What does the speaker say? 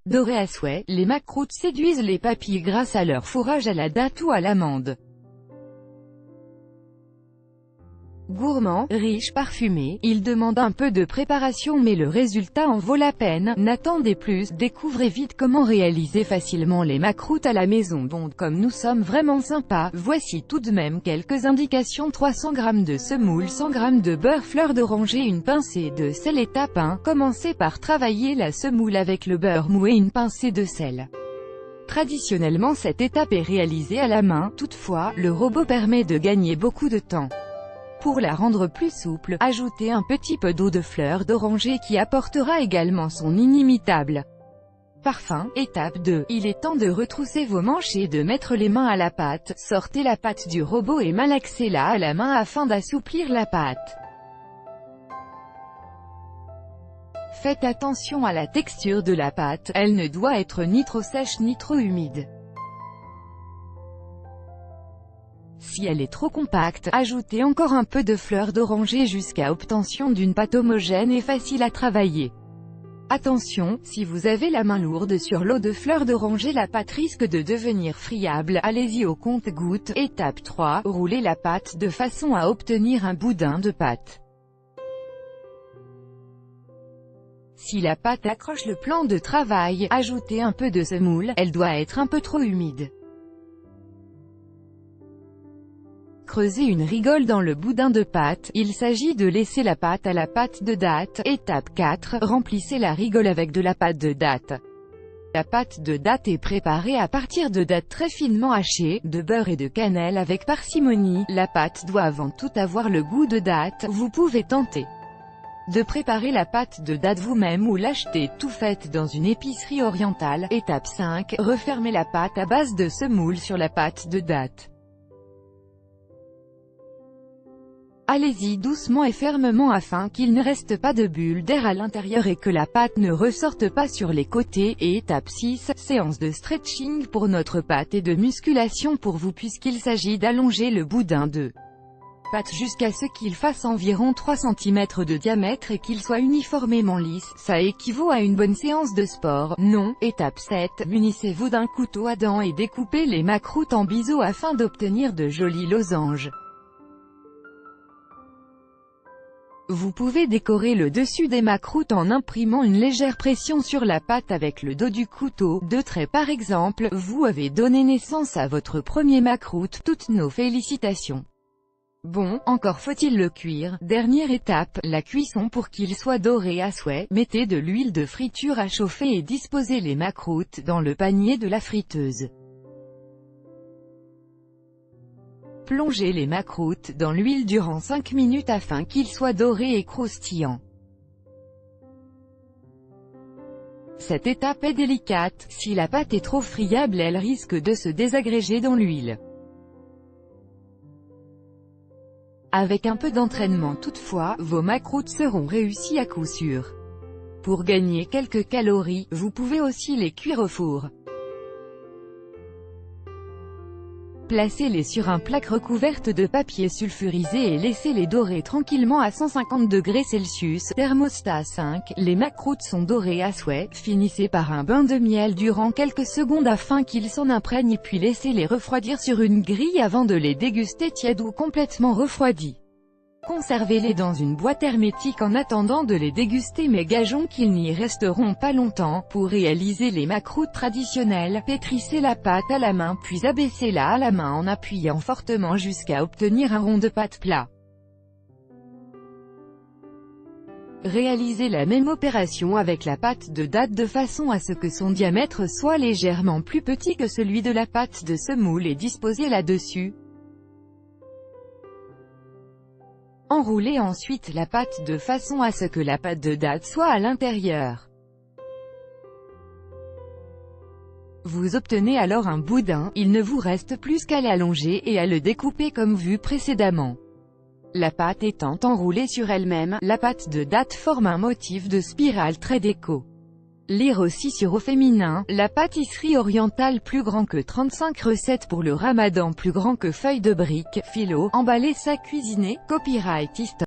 Dorés à souhait, les macroutes séduisent les papilles grâce à leur fourrage à la date ou à l'amande. Gourmand, riche, parfumé, il demande un peu de préparation mais le résultat en vaut la peine. N'attendez plus, découvrez vite comment réaliser facilement les macroutes à la maison. Donc comme nous sommes vraiment sympas, voici tout de même quelques indications. 300 g de semoule, 100 g de beurre, fleur d'oranger, une pincée de sel. Étape 1. Commencez par travailler la semoule avec le beurre mou et une pincée de sel. Traditionnellement cette étape est réalisée à la main, toutefois, le robot permet de gagner beaucoup de temps. Pour la rendre plus souple, ajoutez un petit peu d'eau de fleur d'oranger qui apportera également son inimitable parfum. Étape 2. Il est temps de retrousser vos manches et de mettre les mains à la pâte. Sortez la pâte du robot et malaxez-la à la main afin d'assouplir la pâte. Faites attention à la texture de la pâte, elle ne doit être ni trop sèche ni trop humide. Si elle est trop compacte, ajoutez encore un peu de fleur d'oranger jusqu'à obtention d'une pâte homogène et facile à travailler. Attention, si vous avez la main lourde sur l'eau de fleur d'oranger, la pâte risque de devenir friable. Allez-y au compte-gouttes. Étape 3. Roulez la pâte de façon à obtenir un boudin de pâte. Si la pâte accroche le plan de travail, ajoutez un peu de semoule, elle doit être un peu trop humide. Creusez une rigole dans le boudin de pâte, il s'agit de laisser la pâte à la pâte de date. Étape 4. Remplissez la rigole avec de la pâte de date. La pâte de date est préparée à partir de dattes très finement hachées, de beurre et de cannelle avec parcimonie. La pâte doit avant tout avoir le goût de date. Vous pouvez tenter de préparer la pâte de date vous-même ou l'acheter tout faite dans une épicerie orientale. Étape 5. Refermez la pâte à base de semoule sur la pâte de date. Allez-y doucement et fermement afin qu'il ne reste pas de bulles d'air à l'intérieur et que la pâte ne ressorte pas sur les côtés. Et étape 6, séance de stretching pour notre pâte et de musculation pour vous puisqu'il s'agit d'allonger le boudin de pâte jusqu'à ce qu'il fasse environ 3 cm de diamètre et qu'il soit uniformément lisse. Ça équivaut à une bonne séance de sport. Non. Étape 7, munissez-vous d'un couteau à dents et découpez les macroutes en biseaux afin d'obtenir de jolis losanges. Vous pouvez décorer le dessus des macroutes en imprimant une légère pression sur la pâte avec le dos du couteau. 2 traits par exemple, vous avez donné naissance à votre premier macroute, toutes nos félicitations. Bon, encore faut-il le cuire. Dernière étape, la cuisson pour qu'il soit doré à souhait. Mettez de l'huile de friture à chauffer et disposez les macroutes dans le panier de la friteuse. Plongez les macroutes dans l'huile durant 5 minutes afin qu'ils soient dorés et croustillants. Cette étape est délicate, si la pâte est trop friable elle risque de se désagréger dans l'huile. Avec un peu d'entraînement toutefois, vos macroutes seront réussies à coup sûr. Pour gagner quelques calories, vous pouvez aussi les cuire au four. Placez-les sur un plaque recouverte de papier sulfurisé et laissez-les dorer tranquillement à 150 degrés Celsius, thermostat 5. Les macroutes sont dorées à souhait, finissez par un bain de miel durant quelques secondes afin qu'ils s'en imprègnent puis laissez-les refroidir sur une grille avant de les déguster tièdes ou complètement refroidis. Conservez-les dans une boîte hermétique en attendant de les déguster mais gageons qu'ils n'y resteront pas longtemps. Pour réaliser les macroutes traditionnelles, pétrissez la pâte à la main puis abaissez-la à la main en appuyant fortement jusqu'à obtenir un rond de pâte plat. Réalisez la même opération avec la pâte de date de façon à ce que son diamètre soit légèrement plus petit que celui de la pâte de semoule et disposez-la dessus. Enroulez ensuite la pâte de façon à ce que la pâte de date soit à l'intérieur. Vous obtenez alors un boudin, il ne vous reste plus qu'à l'allonger et à le découper comme vu précédemment. La pâte étant enroulée sur elle-même, la pâte de date forme un motif de spirale très déco. Lire aussi sur Au Féminin, la pâtisserie orientale plus grand que 35 recettes pour le ramadan plus grand que feuilles de briques, philo, emballer ça cuisiner, copyright histoire.